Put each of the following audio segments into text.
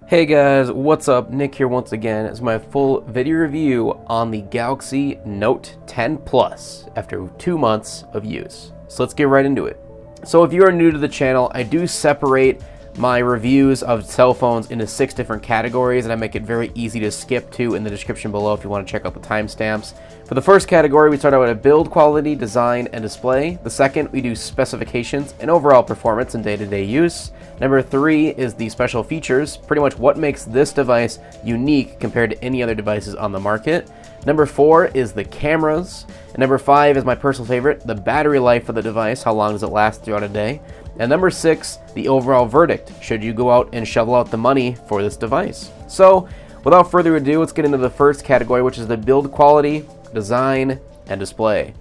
Hey guys, what's up? Nick here once again as my full video review on the Galaxy Note 10 Plus after 2 months of use. So let's get right into it. So if you are new to the channel, I do separate my reviews of cell phones into 6 different categories, and I make it very easy to skip to in the description below if you want to check out the timestamps. For the first category, we start out with build quality, design, and display. The second, we do specifications and overall performance and day-to-day use. Number 3 is the special features, pretty much what makes this device unique compared to any other devices on the market. Number 4 is the cameras. And number 5 is my personal favorite, the battery life of the device, how long does it last throughout a day. And number 6, the overall verdict, should you go out and shovel out the money for this device. So, without further ado, let's get into the first category, which is the build quality, design, and display.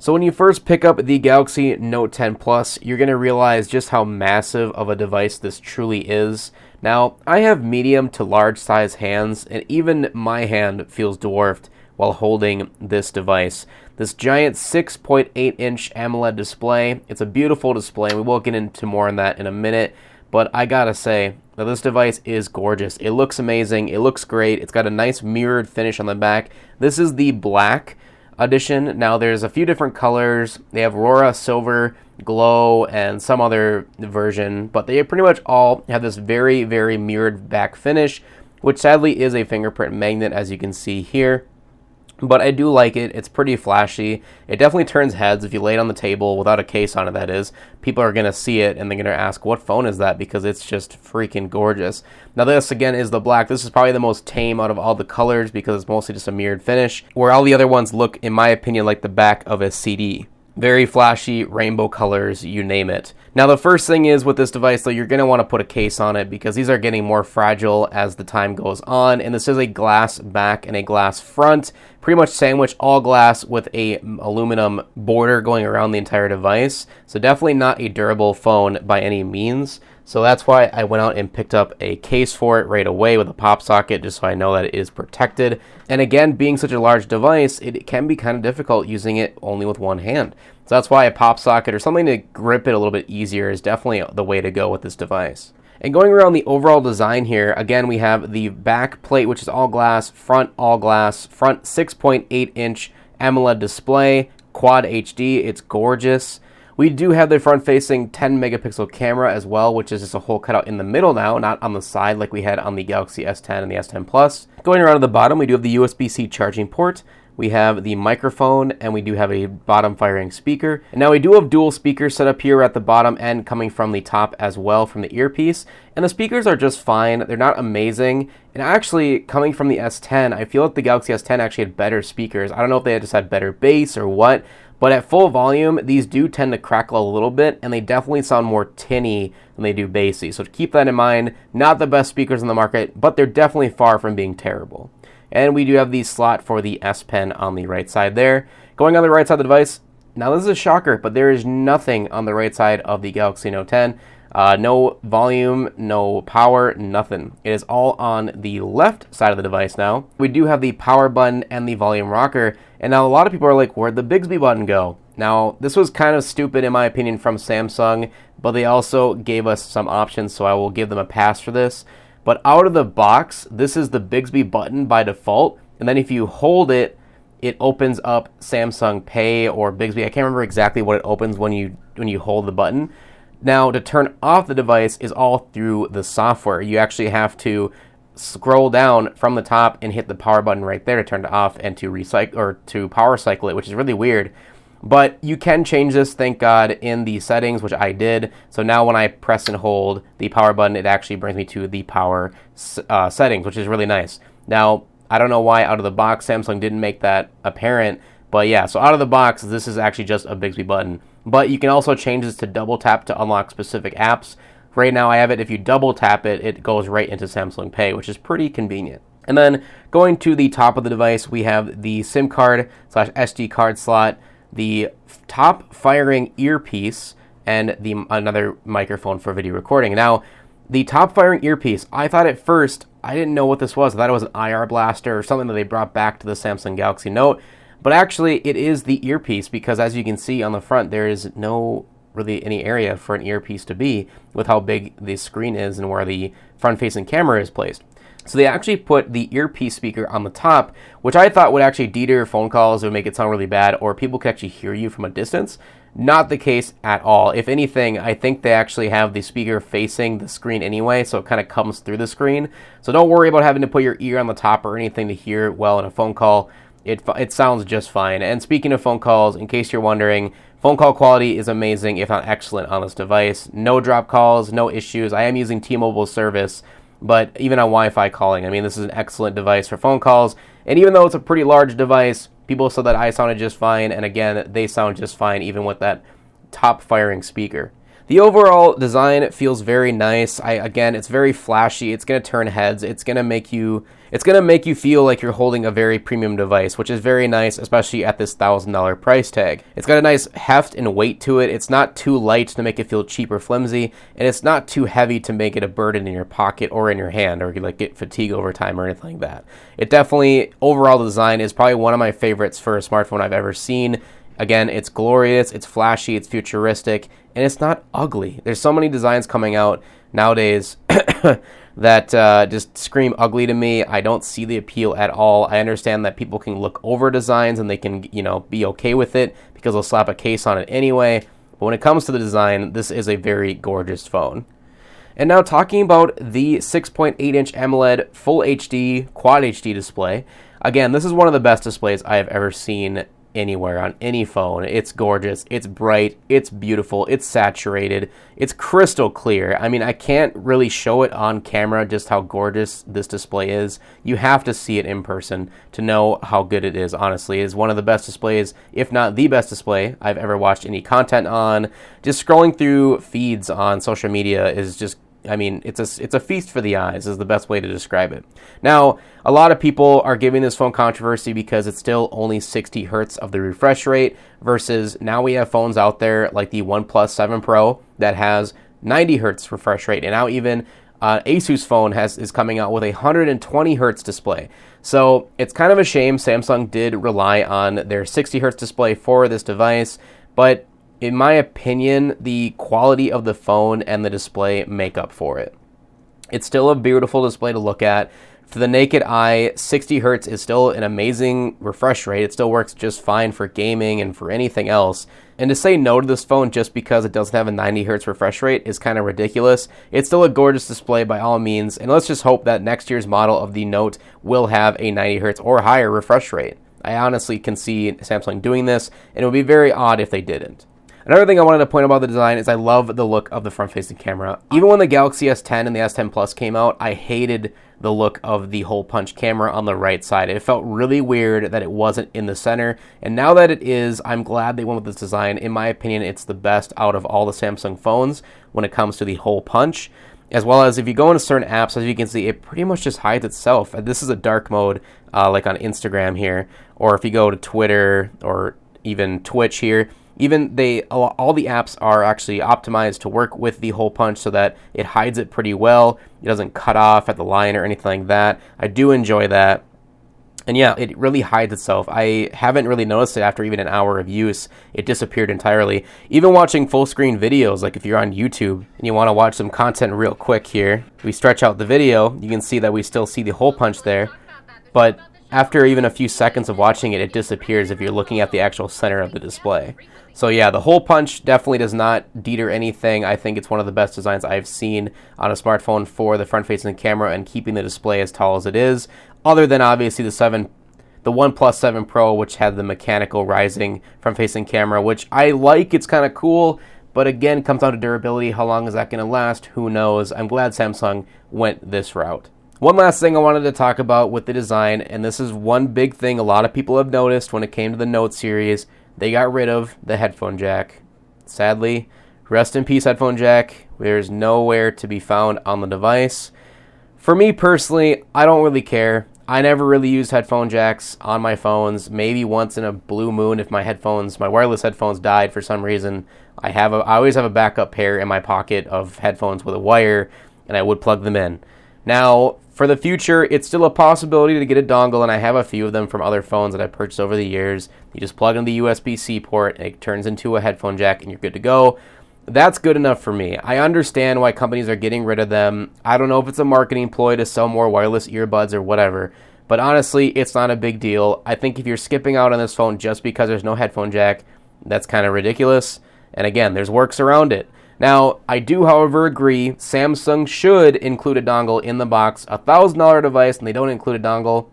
So when you first pick up the Galaxy Note 10 Plus, you're going to realize just how massive of a device this truly is. Now, I have medium to large size hands, and even my hand feels dwarfed while holding this device. This giant 6.8-inch AMOLED display, it's a beautiful display, and we will get into more on that in a minute, but I gotta say that this device is gorgeous. It looks amazing, it looks great, it's got a nice mirrored finish on the back. This is the black edition. Now there's a few different colors. They have Aurora, Silver, Glow, and some other version, but they pretty much all have this very, very mirrored back finish, which sadly is a fingerprint magnet, as you can see here. But I do like it. It's pretty flashy. It definitely turns heads if you lay it on the table without a case on it, that is. People are going to see it and they're going to ask, what phone is that? Because it's just freaking gorgeous. Now this, again, is the black. This is probably the most tame out of all the colors because it's mostly just a mirrored finish, where all the other ones look, in my opinion, like the back of a CD. Very flashy, rainbow colors, you name it. Now the first thing is with this device, though, you're going to want to put a case on it because these are getting more fragile as the time goes on, and this is a glass back and a glass front, pretty much sandwich all glass with a aluminum border going around the entire device. So definitely not a durable phone by any means. So that's why I went out and picked up a case for it right away with a pop socket, just so I know that it is protected. And again, being such a large device, it can be kind of difficult using it only with one hand. So that's why a pop socket or something to grip it a little bit easier is definitely the way to go with this device. And going around the overall design here, again, we have the back plate, which is all glass, front 6.8-inch AMOLED display, Quad HD, it's gorgeous. We do have the front-facing 10-megapixel camera as well, which is just a hole cut out in the middle now, not on the side like we had on the Galaxy S10 and the S10 Plus. Going around to the bottom, we do have the USB-C charging port. We have the microphone, and we do have a bottom-firing speaker. And now we do have dual speakers set up here at the bottom end coming from the top as well from the earpiece. And the speakers are just fine. They're not amazing. And actually, coming from the S10, I feel like the Galaxy S10 actually had better speakers. I don't know if they just had better bass or what, but at full volume, these do tend to crackle a little bit, and they definitely sound more tinny than they do bassy. So keep that in mind. Not the best speakers in the market, but they're definitely far from being terrible. And we do have the slot for the S Pen on the right side there. Going on the right side of the device, now this is a shocker, but there is nothing on the right side of the Galaxy Note 10. No volume, no power, nothing. It is all on the left side of the device now. We do have the power button and the volume rocker. And now a lot of people are like, where'd the Bixby button go? Now, this was kind of stupid in my opinion from Samsung, but they also gave us some options, so I will give them a pass for this. But out of the box, this is the Bixby button by default. And then if you hold it, it opens up Samsung Pay or Bixby. I can't remember exactly what it opens when you hold the button. Now, to turn off the device is all through the software. You actually have to scroll down from the top and hit the power button right there to turn it off and to recycle or to power cycle it, which is really weird. But you can change this, thank God, in the settings, which I did. So now when I press and hold the power button, it actually brings me to the power settings, which is really nice. Now, I don't know why out of the box Samsung didn't make that apparent, but yeah, so out of the box, this is actually just a Bixby button. But you can also change this to double tap to unlock specific apps. Right now I have it, if you double tap it, it goes right into Samsung Pay, which is pretty convenient. And then going to the top of the device, we have the SIM card / SD card slot, the top firing earpiece, and another microphone for video recording. Now, the top firing earpiece, I thought at first, I didn't know what this was. I thought it was an IR blaster or something that they brought back to the Samsung Galaxy Note. But actually, it is the earpiece because as you can see on the front, there is no really any area for an earpiece to be with how big the screen is and where the front-facing camera is placed. So they actually put the earpiece speaker on the top, which I thought would actually deter phone calls. It would make it sound really bad, or people could actually hear you from a distance. Not the case at all. If anything, I think they actually have the speaker facing the screen anyway, so it kind of comes through the screen. So don't worry about having to put your ear on the top or anything to hear well in a phone call. It sounds just fine. And speaking of phone calls, in case you're wondering, phone call quality is amazing, if not excellent, on this device. No drop calls, no issues. I am using T-Mobile service, but even on Wi-Fi calling, I mean, this is an excellent device for phone calls. And even though it's a pretty large device, people said that I sounded just fine. And again, they sound just fine even with that top firing speaker. The overall design feels very nice. Again, it's very flashy. It's going to turn heads. It's going to make you feel like you're holding a very premium device, which is very nice, especially at this $1,000 price tag. It's got a nice heft and weight to it. It's not too light to make it feel cheap or flimsy, and it's not too heavy to make it a burden in your pocket or in your hand, or you like get fatigue over time or anything like that. It definitely, overall design is probably one of my favorites for a smartphone I've ever seen. Again, it's glorious, it's flashy, it's futuristic, and it's not ugly. There's so many designs coming out nowadays that just scream ugly to me. I don't see the appeal at all. I understand that people can look over designs and they can, be okay with it because they'll slap a case on it anyway. But when it comes to the design, this is a very gorgeous phone. And now talking about the 6.8-inch AMOLED Full HD Quad HD display. Again, this is one of the best displays I have ever seen anywhere on any phone. It's gorgeous, it's bright, it's beautiful, it's saturated, it's crystal clear. I mean, I can't really show it on camera just how gorgeous this display is. You have to see it in person to know how good it is. Honestly, it is one of the best displays, if not the best display I've ever watched any content on. Just scrolling through feeds on social media is just, I mean, it's a feast for the eyes is the best way to describe it. Now, a lot of people are giving this phone controversy because it's still only 60 hertz of the refresh rate versus now we have phones out there like the OnePlus 7 Pro that has 90 hertz refresh rate, and now even Asus phone is coming out with a 120 hertz display. So it's kind of a shame Samsung did rely on their 60 hertz display for this device, but in my opinion, the quality of the phone and the display make up for it. It's still a beautiful display to look at. For the naked eye, 60 hertz is still an amazing refresh rate. It still works just fine for gaming and for anything else. And to say no to this phone just because it doesn't have a 90 hertz refresh rate is kind of ridiculous. It's still a gorgeous display by all means, and let's just hope that next year's model of the Note will have a 90 hertz or higher refresh rate. I honestly can see Samsung doing this, and it would be very odd if they didn't. Another thing I wanted to point about the design is I love the look of the front-facing camera. Even when the Galaxy S10 and the S10 Plus came out, I hated the look of the hole punch camera on the right side. It felt really weird that it wasn't in the center, and now that it is, I'm glad they went with this design. In my opinion, it's the best out of all the Samsung phones when it comes to the hole punch. As well as if you go into certain apps, as you can see, it pretty much just hides itself. This is a dark mode, like on Instagram here, or if you go to Twitter or even Twitch here, even all the apps are actually optimized to work with the hole punch so that it hides it pretty well. It doesn't cut off at the line or anything like that. I do enjoy that. And yeah, it really hides itself. I haven't really noticed it after even an hour of use. It disappeared entirely. Even watching full screen videos, like if you're on YouTube and you want to watch some content real quick here, we stretch out the video, you can see that we still see the hole punch there. But after even a few seconds of watching it, it disappears if you're looking at the actual center of the display. So yeah, the hole punch definitely does not deter anything. I think it's one of the best designs I've seen on a smartphone for the front-facing camera and keeping the display as tall as it is, other than obviously the OnePlus 7 Pro, which had the mechanical rising front-facing camera, which I like. It's kind of cool, but again, comes down to durability. How long is that going to last? Who knows? I'm glad Samsung went this route. One last thing I wanted to talk about with the design, and this is one big thing a lot of people have noticed when it came to the Note series. They got rid of the headphone jack. Sadly, rest in peace, headphone jack. There's nowhere to be found on the device. For me personally, I don't really care. I never really used headphone jacks on my phones. Maybe once in a blue moon if my wireless headphones died for some reason. I always have a backup pair in my pocket of headphones with a wire, and I would plug them in. Now, for the future, it's still a possibility to get a dongle, and I have a few of them from other phones that I've purchased over the years. You just plug in the USB-C port, and it turns into a headphone jack, and you're good to go. that's good enough for me. I understand why companies are getting rid of them. I don't know if it's a marketing ploy to sell more wireless earbuds or whatever, but honestly, it's not a big deal. I think if you're skipping out on this phone just because there's no headphone jack, that's kind of ridiculous. And again, there's works around it. Now, I do, however, agree Samsung should include a dongle in the box. $1,000 device, and they don't include a dongle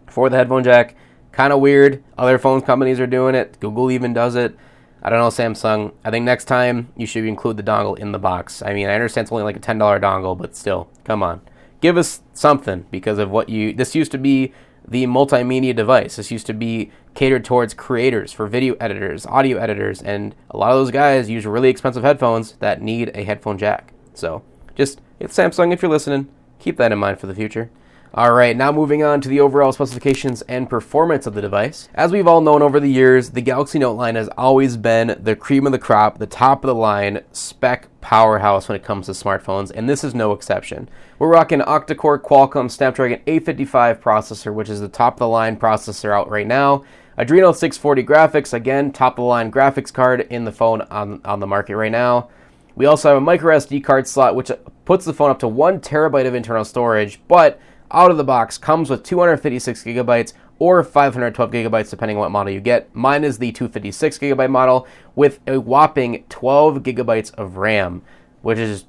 for the headphone jack. Kind of weird. Other phone companies are doing it. Google even does it. I don't know, Samsung. I think next time you should include the dongle in the box. I mean, I understand it's only like a $10 dongle, but still, come on. Give us something because of what this used to be the multimedia device. This used to be catered towards creators, for video editors, audio editors, and a lot of those guys use really expensive headphones that need a headphone jack. So just, it's Samsung, if you're listening, keep that in mind for the future. All right, now moving on to the overall specifications and performance of the device. As we've all known over the years, the Galaxy Note line has always been the cream of the crop, the top of the line spec powerhouse when it comes to smartphones, and this is no exception. We're rocking an octa-core Qualcomm Snapdragon 855 processor, which is the top of the line processor out right now. Adreno 640 graphics, again, top of the line graphics card in the phone on the market right now. We also have a micro SD card slot, which puts the phone up to 1 terabyte of internal storage, but out of the box comes with 256 gigabytes or 512 gigabytes depending on what model you get. Mine is the 256 gigabyte model with a whopping 12 gigabytes of RAM, which is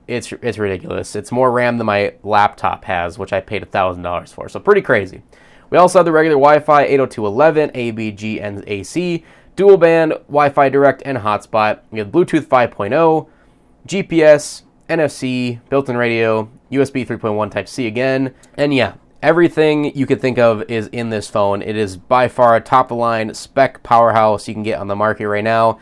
it's ridiculous. It's more RAM than my laptop has, which I paid $1,000 for. So pretty crazy. We also have the regular Wi-Fi 802.11, ABG and AC, dual band Wi-Fi direct and hotspot. We have Bluetooth 5.0, GPS, NFC, built-in radio, USB 3.1 Type-C again, and yeah, everything you could think of is in this phone. It is by far a top-of-the-line spec powerhouse you can get on the market right now.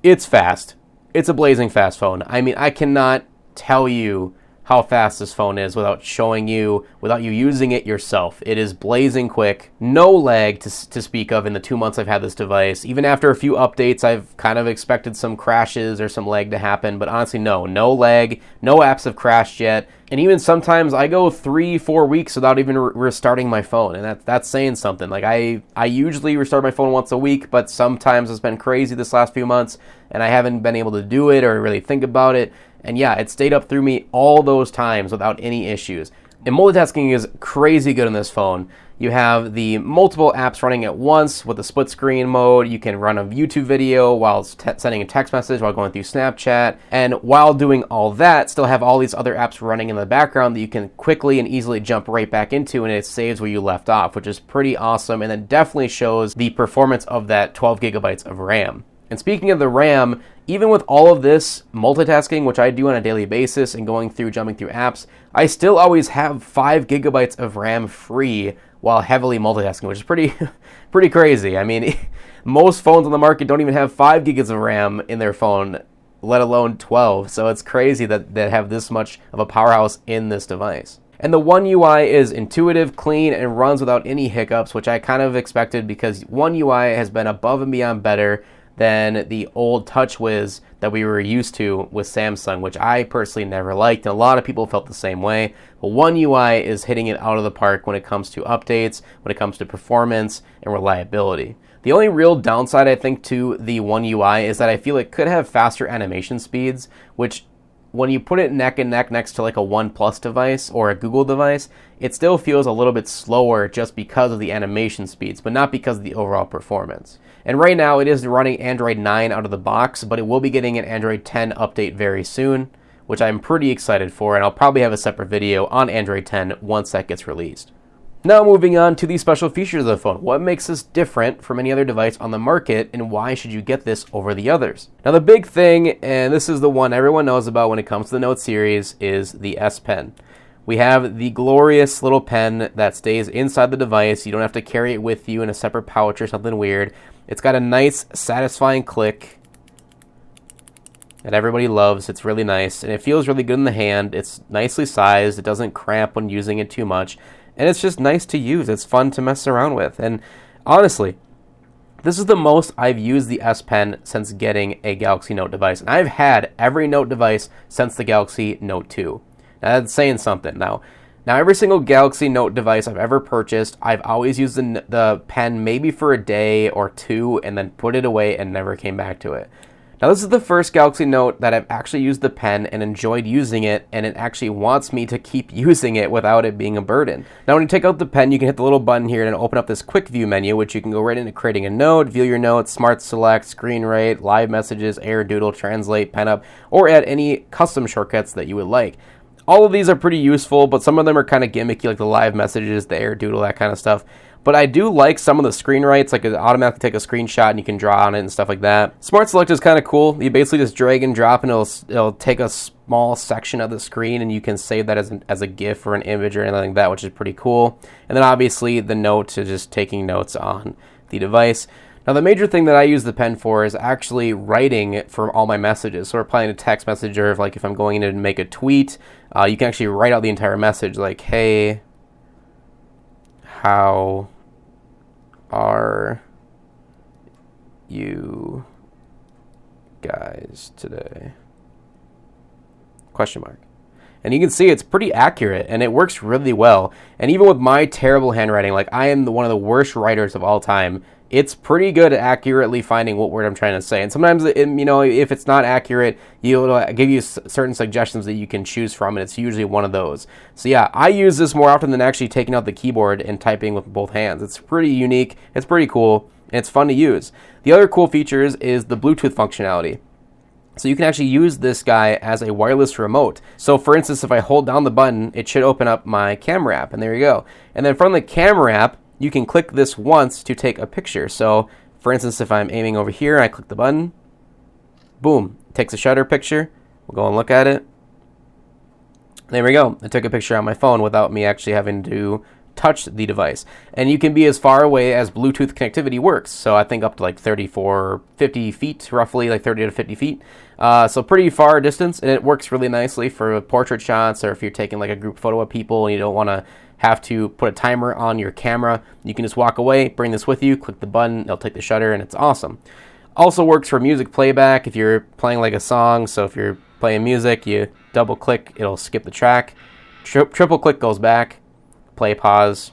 It's fast. It's a blazing fast phone. I mean, I cannot tell you how fast this phone is without showing you, without you using it yourself. It is blazing quick. No lag to speak of in the 2 months I've had this device. Even after a few updates, I've kind of expected some crashes or some lag to happen, but honestly, no lag. No apps have crashed yet. And even sometimes I go 3-4 weeks without even restarting my phone, and that's saying something. Like I usually restart my phone once a week, but sometimes it's been crazy this last few months, and I haven't been able to do it or really think about it. And yeah, it stayed up through me all those times without any issues. And multitasking is crazy good on this phone. You have the multiple apps running at once with the split screen mode. You can run a YouTube video while sending a text message, while going through Snapchat. And while doing all that, still have all these other apps running in the background that you can quickly and easily jump right back into, and it saves where you left off, which is pretty awesome. And it definitely shows the performance of that 12 gigabytes of RAM. And speaking of the RAM, even with all of this multitasking, which I do on a daily basis, and jumping through apps, I still always have 5 gigabytes of RAM free while heavily multitasking, which is pretty crazy. I mean, most phones on the market don't even have 5 gigs of RAM in their phone, let alone 12. So it's crazy that they have this much of a powerhouse in this device. And the One UI is intuitive, clean, and runs without any hiccups, which I kind of expected because One UI has been above and beyond better than the old TouchWiz that we were used to with Samsung, which I personally never liked, and a lot of people felt the same way. But One UI is hitting it out of the park when it comes to updates, when it comes to performance and reliability. The only real downside, I think, to the One UI is that I feel it could have faster animation speeds, which when you put it neck and neck next to like a OnePlus device or a Google device, it still feels a little bit slower just because of the animation speeds, but not because of the overall performance. And right now it is running Android 9 out of the box, but it will be getting an Android 10 update very soon, which I'm pretty excited for, and I'll probably have a separate video on Android 10 once that gets released. Now moving on to the special features of the phone. What makes this different from any other device on the market, and why should you get this over the others? Now the big thing, and this is the one everyone knows about when it comes to the Note series, is the S Pen. We have the glorious little pen that stays inside the device. You don't have to carry it with you in a separate pouch or something weird. It's got a nice, satisfying click that everybody loves. It's really nice, and it feels really good in the hand. It's nicely sized. It doesn't cramp when using it too much. And it's just nice to use. It's fun to mess around with. And honestly, this is the most I've used the S Pen since getting a Galaxy Note device. And I've had every Note device since the Galaxy Note 2. Now that's saying something. Now every single Galaxy Note device I've ever purchased, I've always used the pen maybe for a day or two and then put it away and never came back to it. Now this is the first Galaxy Note that I've actually used the pen and enjoyed using it, and it actually wants me to keep using it without it being a burden. Now when you take out the pen, you can hit the little button here and open up this quick view menu, which you can go right into creating a note, view your notes, smart select, screen write, live messages, air, doodle, translate, pen up, or add any custom shortcuts that you would like. All of these are pretty useful, but some of them are kind of gimmicky, like the live messages, the air, doodle, that kind of stuff. But I do like some of the screen writes, like it automatically take a screenshot and you can draw on it and stuff like that. Smart Select is kind of cool. You basically just drag and drop and it'll take a small section of the screen and you can save that as a GIF or an image or anything like that, which is pretty cool. And then obviously the note is just taking notes on the device. Now the major thing that I use the pen for is actually writing for all my messages. So replying to text message, or if I'm going in to make a tweet, you can actually write out the entire message like, hey, how are you guys today? Question mark. And you can see it's pretty accurate and it works really well. And even with my terrible handwriting, like I am one of the worst writers of all time, it's pretty good at accurately finding what word I'm trying to say. And sometimes, if it's not accurate, it'll give you certain suggestions that you can choose from, and it's usually one of those. So yeah, I use this more often than actually taking out the keyboard and typing with both hands. It's pretty unique, it's pretty cool, and it's fun to use. The other cool features is the Bluetooth functionality. So you can actually use this guy as a wireless remote. So for instance, if I hold down the button, it should open up my camera app, and there you go. And then from the camera app, you can click this once to take a picture. So for instance, if I'm aiming over here, I click the button, boom, it takes a shutter picture. We'll go and look at it. There we go. I took a picture on my phone without me actually having to touch the device. And you can be as far away as Bluetooth connectivity works. So I think up to like 34, 50 feet, roughly like 30 to 50 feet. So pretty far distance, and it works really nicely for portrait shots, or if you're taking like a group photo of people and you don't want to have to put a timer on your camera. You can just walk away, bring this with you, click the button, it'll take the shutter, and it's awesome. Also works for music playback if you're playing like a song. So if you're playing music, you double click, it'll skip the track. Triple click goes back, play, pause,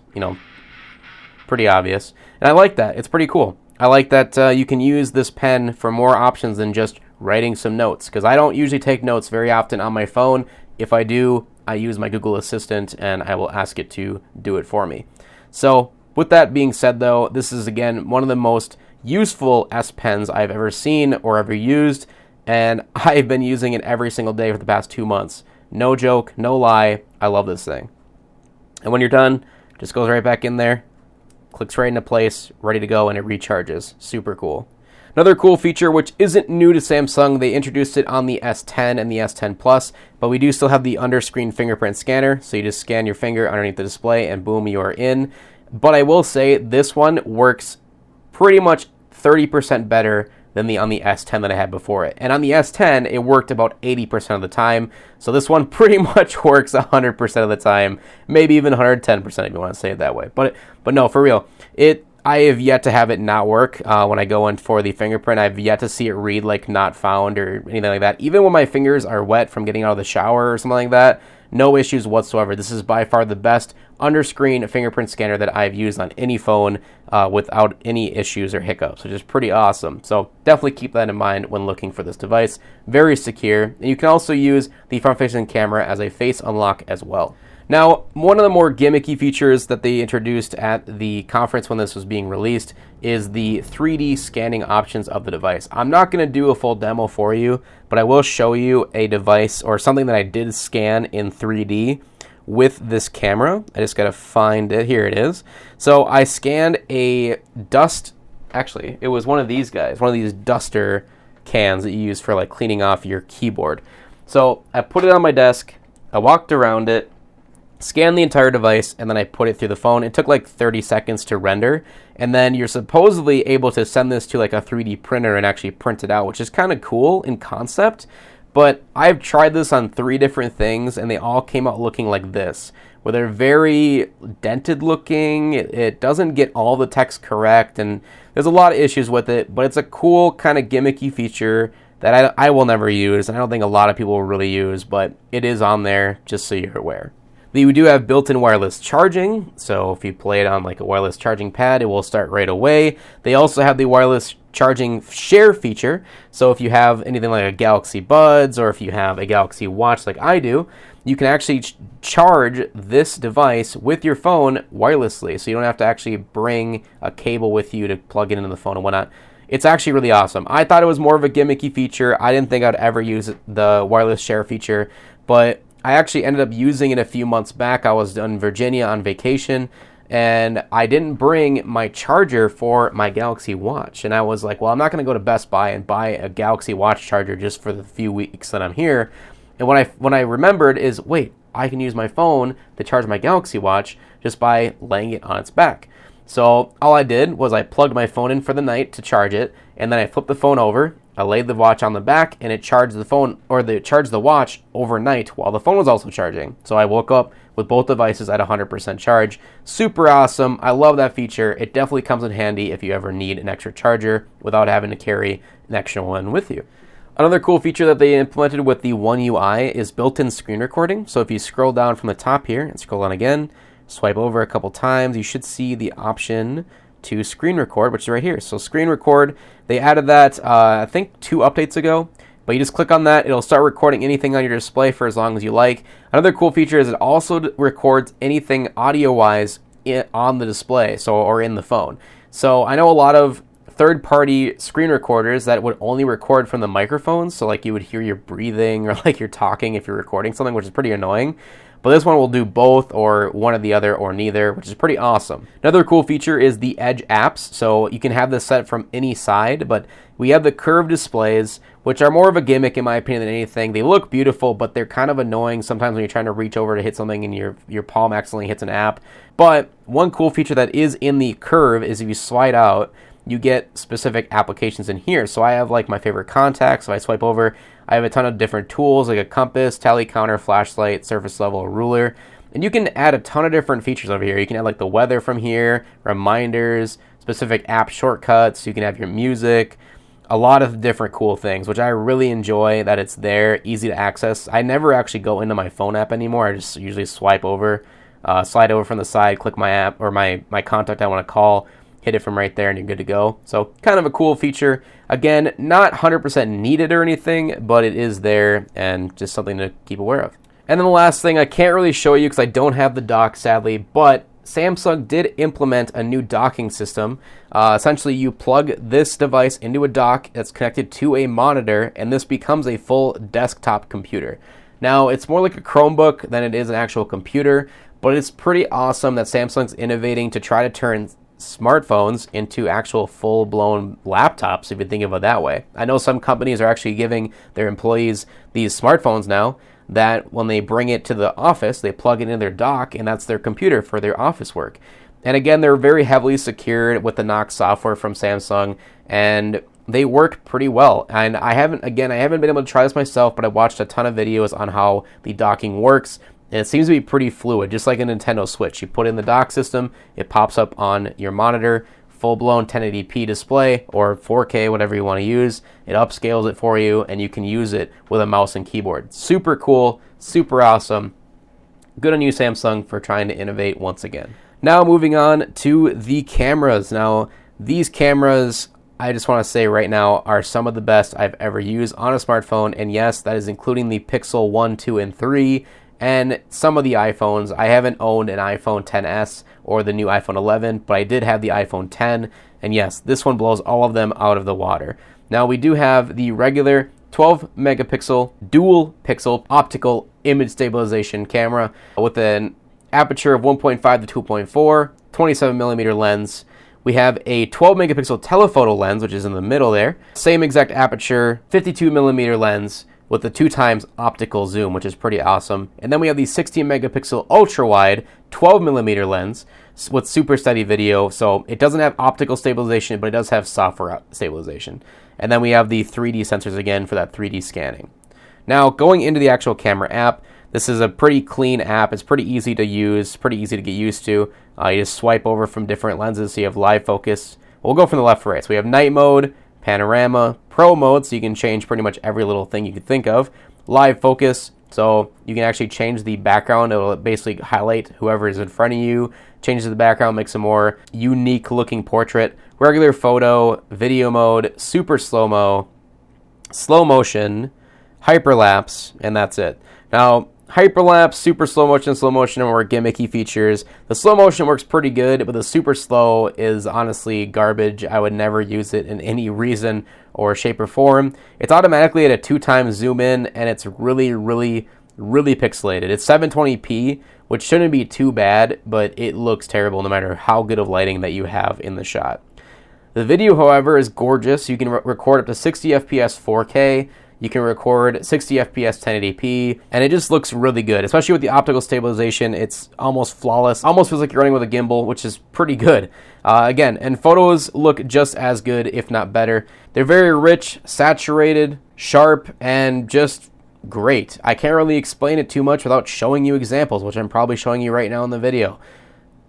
pretty obvious. And I like that, it's pretty cool. I like that you can use this pen for more options than just writing some notes, because I don't usually take notes very often on my phone. If I do, I use my Google Assistant and I will ask it to do it for me. So with that being said though, this is again one of the most useful S Pens I've ever seen or ever used, and I've been using it every single day for the past 2 months. No joke, no lie, I love this thing. And when you're done, just goes right back in there, clicks right into place, ready to go, and it recharges. Super cool. Another cool feature, which isn't new to Samsung, they introduced it on the S10 and the S10 Plus, but we do still have the under-screen fingerprint scanner, so you just scan your finger underneath the display and boom, you are in. But I will say this one works pretty much 30% better than on the S10 that I had before it. And on the S10, it worked about 80% of the time, so this one pretty much works 100% of the time, maybe even 110% if you want to say it that way. But no, for real, I have yet to have it not work when I go in for the fingerprint. I've yet to see it read like not found or anything like that. Even when my fingers are wet from getting out of the shower or something like that, no issues whatsoever. This is by far the best under-screen fingerprint scanner that I've used on any phone without any issues or hiccups, which is pretty awesome. So definitely keep that in mind when looking for this device. Very secure. And you can also use the front-facing camera as a face unlock as well. Now, one of the more gimmicky features that they introduced at the conference when this was being released is the 3D scanning options of the device. I'm not going to do a full demo for you, but I will show you a device or something that I did scan in 3D with this camera. I just got to find it. Here it is. So I scanned a actually, it was one of these guys, one of these duster cans that you use for like cleaning off your keyboard. So I put it on my desk, I walked around it, scanned the entire device, and then I put it through the phone. It took like 30 seconds to render, and then you're supposedly able to send this to like a 3D printer and actually print it out, which is kind of cool in concept. But I've tried this on 3 different things, and they all came out looking like this, where they're very dented looking. It doesn't get all the text correct, and there's a lot of issues with it, but it's a cool kind of gimmicky feature that I will never use, and I don't think a lot of people will really use, but it is on there just so you're aware. They do have built-in wireless charging, so if you play it on like a wireless charging pad, it will start right away. They also have the wireless charging share feature, so if you have anything like a Galaxy Buds or if you have a Galaxy Watch like I do, you can actually charge this device with your phone wirelessly, so you don't have to actually bring a cable with you to plug it into the phone and whatnot. It's actually really awesome. I thought it was more of a gimmicky feature. I didn't think I'd ever use the wireless share feature, but I actually ended up using it a few months back. I was in Virginia on vacation, and I didn't bring my charger for my Galaxy Watch. And I was like, well, I'm not going to go to Best Buy and buy a Galaxy Watch charger just for the few weeks that I'm here. And when I remembered is, wait, I can use my phone to charge my Galaxy Watch just by laying it on its back. So all I did was I plugged my phone in for the night to charge it, and then I flipped the phone over, I laid the watch on the back, and it charged the phone, or it charged the watch overnight while the phone was also charging. So I woke up with both devices at 100% charge. Super awesome. I love that feature. It definitely comes in handy if you ever need an extra charger without having to carry an extra one with you. Another cool feature that they implemented with the One UI is built-in screen recording. So if you scroll down from the top here and scroll down again, swipe over a couple times, you should see the option to screen record, which is right here. So screen record, they added that I think 2 updates ago, but you just click on that, it'll start recording anything on your display for as long as you like. Another cool feature is it also records anything audio-wise on the display, or in the phone. So I know a lot of third-party screen recorders that would only record from the microphones, so like you would hear your breathing or like you're talking if you're recording something, which is pretty annoying. But this one will do both, or one or the other, or neither, which is pretty awesome. Another cool feature is the Edge apps. So you can have this set from any side, but we have the curved displays, which are more of a gimmick in my opinion than anything. They look beautiful, but they're kind of annoying sometimes when you're trying to reach over to hit something and your palm accidentally hits an app. But one cool feature that is in the curve is if you slide out, you get specific applications in here. So I have like my favorite contacts. So I swipe over, I have a ton of different tools like a compass, tally counter, flashlight, surface level, ruler. And you can add a ton of different features over here. You can add like the weather from here, reminders, specific app shortcuts. You can have your music, a lot of different cool things, which I really enjoy that it's there, easy to access. I never actually go into my phone app anymore. I just usually swipe over, slide over from the side, click my app or my contact I want to call, hit it from right there, and you're good to go. So kind of a cool feature. Again, not 100% needed or anything, but it is there and just something to keep aware of. And then the last thing, I can't really show you because I don't have the dock, sadly, but Samsung did implement a new docking system. Essentially, you plug this device into a dock that's connected to a monitor, and this becomes a full desktop computer. Now, it's more like a Chromebook than it is an actual computer, but it's pretty awesome that Samsung's innovating to try to turn smartphones into actual full-blown laptops, if you think of it that way. I know some companies are actually giving their employees these smartphones now that when they bring it to the office, they plug it in their dock, and that's their computer for their office work. And again, they're very heavily secured with the Knox software from Samsung, and they work pretty well. And I haven't been able to try this myself, but I watched a ton of videos on how the docking works. And it seems to be pretty fluid, just like a Nintendo Switch. You put in the dock system, it pops up on your monitor, full-blown 1080p display, or 4K, whatever you want to use. It upscales it for you, and you can use it with a mouse and keyboard. Super cool, super awesome. Good on you, Samsung, for trying to innovate once again. Now moving on to the cameras. Now, these cameras, I just want to say right now, are some of the best I've ever used on a smartphone. And yes, that is including the Pixel 1, 2, and 3, and some of the iPhones. I haven't owned an iPhone XS or the new iPhone 11, but I did have the iPhone 10, and yes, this one blows all of them out of the water. Now, we do have the regular 12 megapixel dual pixel optical image stabilization camera with an aperture of 1.5 to 2.4, 27 millimeter lens. We have a 12 megapixel telephoto lens, which is in the middle there. Same exact aperture, 52 millimeter lens with the 2x optical zoom, which is pretty awesome. And then we have the 16 megapixel ultra wide 12 millimeter lens with super steady video. So it doesn't have optical stabilization, but it does have software stabilization. And then we have the 3D sensors again for that 3D scanning. Now, going into the actual camera app, this is a pretty clean app. It's pretty easy to use, pretty easy to get used to. You just swipe over from different lenses, so you have live focus. We'll go from the left to right. So we have night mode, panorama, pro mode, so you can change pretty much every little thing you could think of, live focus, So you can actually change the background. It will basically highlight whoever is in front of you, changes the background, makes a more unique looking portrait. Regular photo, video mode, super slow-mo, slow motion, hyperlapse, and that's it. Now, hyperlapse, super slow motion are more gimmicky features. The slow motion works pretty good, but the super slow is honestly garbage. I would never use it in any reason or shape or form. It's automatically at a 2x zoom in, and it's really pixelated. It's 720p, which shouldn't be too bad, but it looks terrible no matter how good of lighting that you have in the shot. The video, however, is gorgeous. You can record up to 60 FPS 4K. You can record 60 FPS 1080p, and it just looks really good, especially with the optical stabilization. It's almost flawless. Almost feels like you're running with a gimbal, which is pretty good. Again, and photos look just as good, if not better. They're very rich, saturated, sharp, and just great. I can't really explain it too much without showing you examples, which I'm probably showing you right now in the video.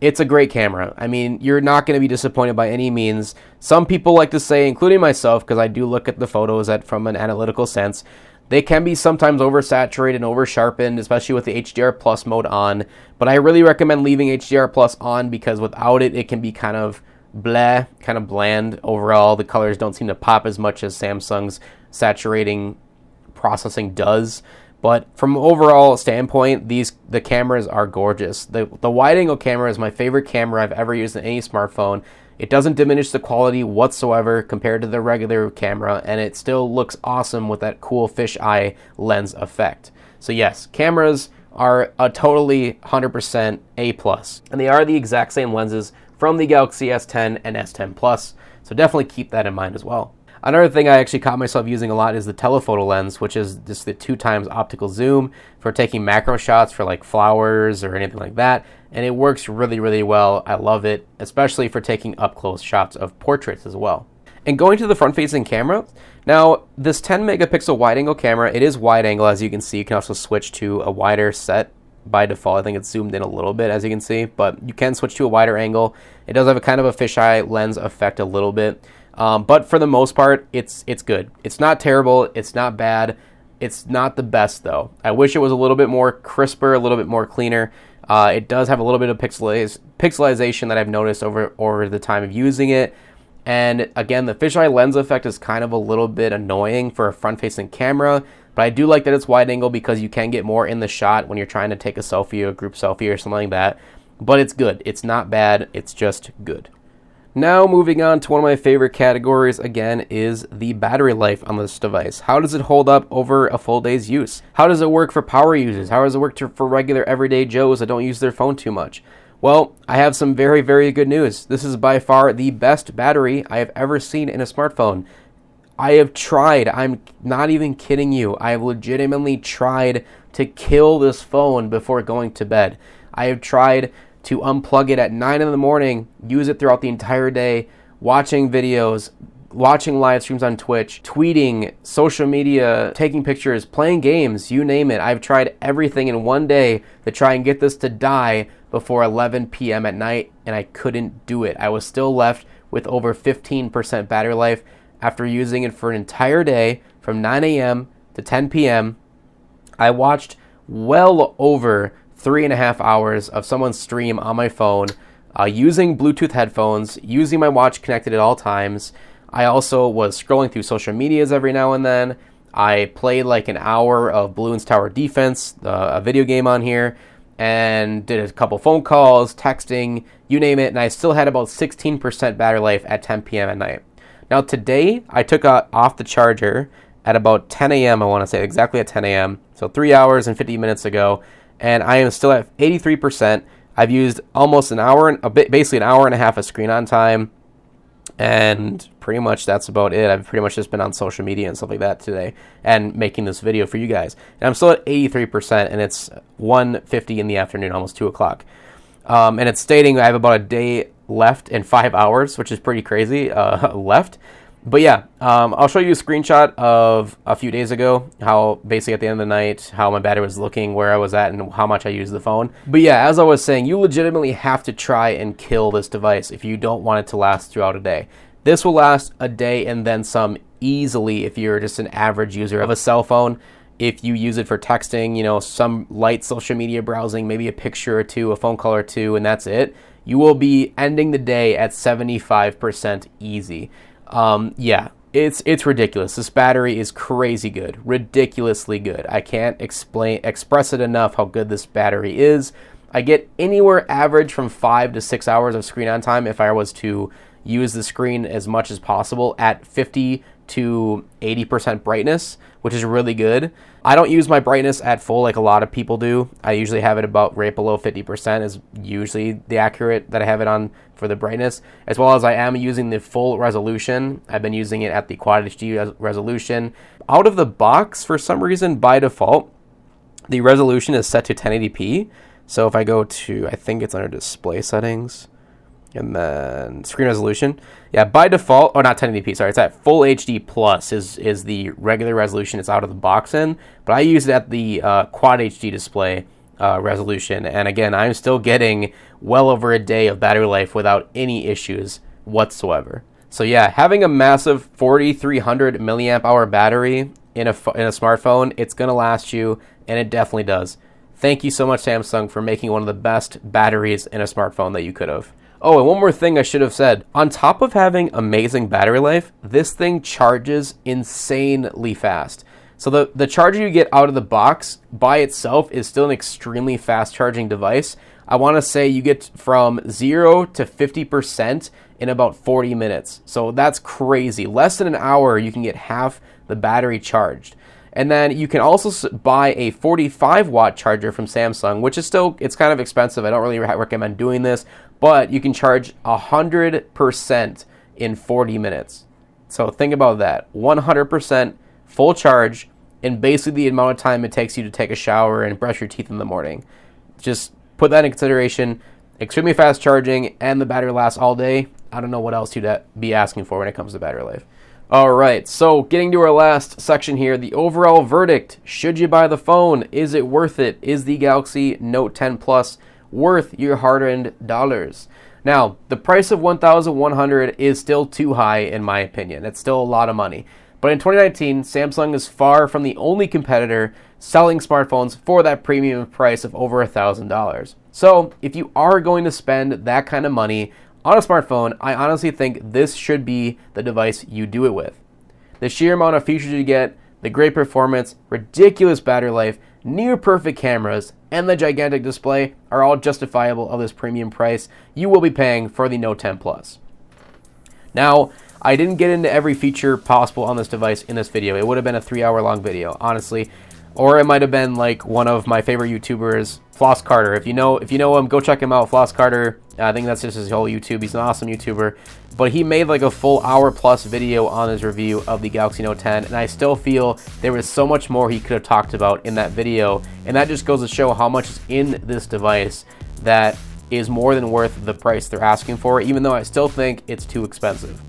It's a great camera. I mean, you're not going to be disappointed by any means. Some people like to say, including myself, because I do look at the photos from an analytical sense, they can be sometimes oversaturated and over-sharpened, especially with the HDR Plus mode on. But I really recommend leaving HDR Plus on because without it, it can be kind of bleh, kind of bland overall. The colors don't seem to pop as much as Samsung's saturating processing does. But from an overall standpoint, the cameras are gorgeous. The wide-angle camera is my favorite camera I've ever used in any smartphone. It doesn't diminish the quality whatsoever compared to the regular camera, and it still looks awesome with that cool fisheye lens effect. So yes, cameras are a totally 100% A+. And they are the exact same lenses from the Galaxy S10 and S10 Plus, so definitely keep that in mind as well. Another thing I actually caught myself using a lot is the telephoto lens, which is just the 2x optical zoom for taking macro shots for like flowers or anything like that. And it works really well. I love it, especially for taking up close shots of portraits as well. And going to the front facing camera, now this 10 megapixel wide angle camera, it is wide angle as you can see. You can also switch to a wider set by default. I think it's zoomed in a little bit as you can see, but you can switch to a wider angle. It does have a kind of a fisheye lens effect a little bit. But for the most part, it's good. It's not terrible. It's not bad. It's not the best, though. I wish it was a little bit more crisper, a little bit more cleaner. It does have a little bit of pixelization that I've noticed over the time of using it. And again, the fisheye lens effect is kind of a little bit annoying for a front-facing camera. But I do like that it's wide angle because you can get more in the shot when you're trying to take a selfie or a group selfie or something like that. But it's good. It's not bad. It's just good. Now moving on to one of my favorite categories again is the battery life on this device. How does it hold up over a full day's use? How does it work for power users? How does it work for regular everyday Joes that don't use their phone too much? Well, I have some very good news. This is by far the best battery I have ever seen in a smartphone. I have tried, I'm not even kidding you, I have legitimately tried to kill this phone before going to bed. I have tried to unplug it at 9 in the morning, use it throughout the entire day, watching videos, watching live streams on Twitch, tweeting, social media, taking pictures, playing games, you name it. I've tried everything in one day to try and get this to die before 11 p.m. at night, and I couldn't do it. I was still left with over 15% battery life after using it for an entire day from 9 a.m. to 10 p.m. I watched well over 3.5 hours of someone's stream on my phone, using Bluetooth headphones, using my watch connected at all times. I also was scrolling through social medias every now and then. I played like an hour of Balloons Tower Defense, a video game on here, and did a couple phone calls, texting, you name it, and I still had about 16% battery life at 10 p.m. at night. Now today, I took off the charger at about 10 a.m., I want to say, exactly at 10 a.m., so 3 hours and 50 minutes ago, and I am still at 83%. I've used almost basically an hour and a half of screen on time, and pretty much that's about it. I've pretty much just been on social media and stuff like that today and making this video for you guys. And I'm still at 83%, and it's 1:50 in the afternoon, almost 2 o'clock. And it's stating I have about a day left and 5 hours, which is pretty crazy, left. But yeah, I'll show you a screenshot of a few days ago, how basically at the end of the night, how my battery was looking, where I was at, and how much I used the phone. But yeah, as I was saying, you legitimately have to try and kill this device if you don't want it to last throughout a day. This will last a day and then some easily if you're just an average user of a cell phone. if you use it for texting, you know, some light social media browsing, maybe a picture or two, a phone call or two, and that's it, you will be ending the day at 75% easy. Yeah, it's ridiculous. This battery is crazy good, ridiculously good. I can't express it enough how good this battery is. I get anywhere average from 5 to 6 hours of screen on time if I was to use the screen as much as possible at 50 to 80% brightness, which is really good. I don't use my brightness at full like a lot of people do. I usually have it about right below 50% is usually the accurate that I have it on for the brightness, as well as I am using the full resolution. I've been using it at the Quad HD resolution. Out of the box, for some reason, by default, the resolution is set to 1080p. So if I go to, I think it's under display settings, and then screen resolution. Yeah, by default, oh, not 1080p, sorry, it's at full HD plus is the regular resolution it's out of the box in, but I use it at the Quad HD display resolution, and again, I'm still getting well over a day of battery life without any issues whatsoever. So yeah, having a massive 4300 milliamp hour battery in a smartphone, it's going to last you, and it definitely does. Thank you so much, Samsung, for making one of the best batteries in a smartphone that you could have. Oh, and one more thing I should have said. On top of having amazing battery life, this thing charges insanely fast. So the charger you get out of the box by itself is still an extremely fast charging device. I want to say you get from 0 to 50% in about 40 minutes. So that's crazy. Less than an hour, you can get half the battery charged. And then you can also buy a 45 watt charger from Samsung, which is still, it's kind of expensive. I don't really recommend doing this, but you can charge 100% in 40 minutes. So think about that. 100% full charge in basically the amount of time it takes you to take a shower and brush your teeth in the morning. Just put that in consideration. Extremely fast charging, and the battery lasts all day. I don't know what else you'd be asking for when it comes to battery life. All right, so getting to our last section here, the overall verdict. Should you buy the phone? Is it worth it? Is the Galaxy Note 10 Plus worth your hard-earned dollars? Now, the price of $1,100 is still too high in my opinion. It's still a lot of money. But in 2019, Samsung is far from the only competitor selling smartphones for that premium price of over $1,000. So, if you are going to spend that kind of money on a smartphone, I honestly think this should be the device you do it with. The sheer amount of features you get, the great performance, ridiculous battery life, near perfect cameras, and the gigantic display are all justifiable of this premium price you will be paying for the Note 10 Plus. Now, I didn't get into every feature possible on this device in this video. It would have been a 3-hour long video, honestly. Or it might have been like one of my favorite YouTubers, Floss Carter. If you know him, go check him out, Floss Carter. I think that's just his whole YouTube. He's an awesome YouTuber. But he made like a full hour-plus video on his review of the Galaxy Note 10, and I still feel there was so much more he could have talked about in that video, and that just goes to show how much is in this device that is more than worth the price they're asking for, even though I still think it's too expensive.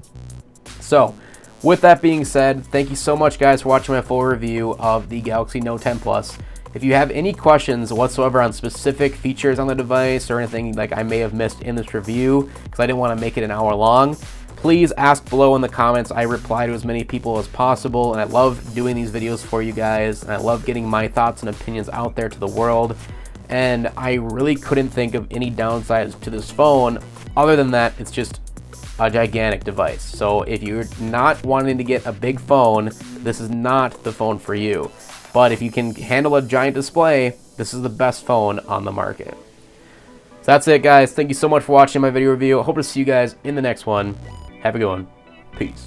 So, with that being said, thank you so much, guys, for watching my full review of the Galaxy Note 10 Plus. If you have any questions whatsoever on specific features on the device or anything like I may have missed in this review, because I didn't want to make it an hour long, please ask below in the comments. I reply to as many people as possible, and I love doing these videos for you guys, and I love getting my thoughts and opinions out there to the world. And I really couldn't think of any downsides to this phone other than that it's just a gigantic device. So if you're not wanting to get a big phone, this is not the phone for you. But if you can handle a giant display, this is the best phone on the market. So that's it, guys. Thank you so much for watching my video review. I hope to see you guys in the next one. Have a good one. Peace.